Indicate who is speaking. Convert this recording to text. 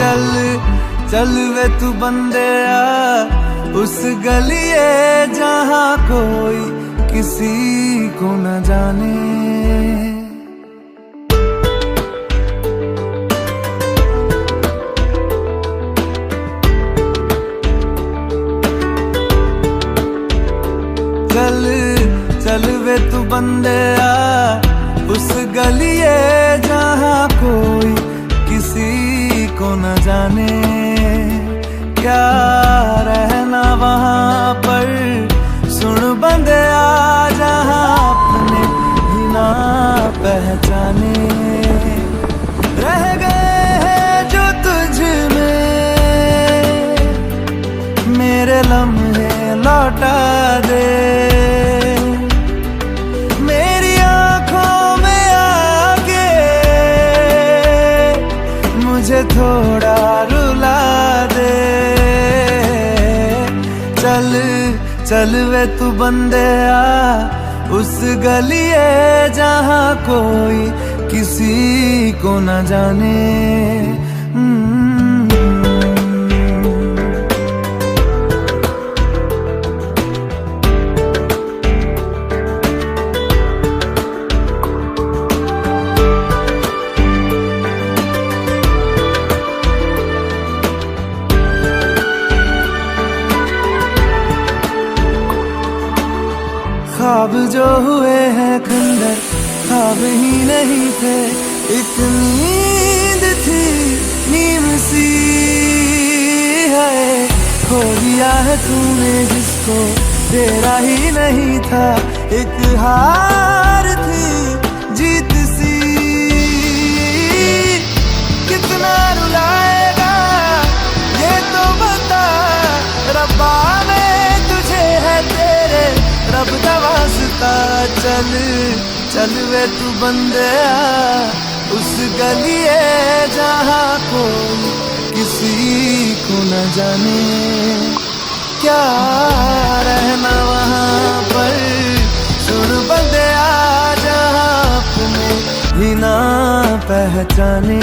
Speaker 1: चल चल वे तू बंदे उस गलिए जहाँ कोई किसी को न जाने। चल चल वे तू बंदे उस गलिए जहाँ कोई किसी को न जाने। क्या रहना वहाँ पर सुन बंदे जहाँ अपने ही ना पहचाने। रह गए हैं जो तुझ में मेरे लम्हे लौटा दे। मेरी आंखों में आके मुझे थोड़ा रुला दे। चल चल वे तू बंदे उस गलिए जहाँ कोई किसी को न जाने। ख्वाब जो हुए हैं खंडर ख्वाब ही नहीं थे। एक नींद थी नीम सी है। खो दिया है तूने जिसको तेरा ही नहीं था। एक हार थी जीत सी। कितना रुलाएगा ये तो बता रब्बा में तुझे है तेरे रब दा वास्ता। चल चल वे तू बंदे उस गलिए जहाँ कोई किसी को न जाने। क्या रहना वहाँ पर सुन बंदे जहाँ अपने ही ना पहचाने।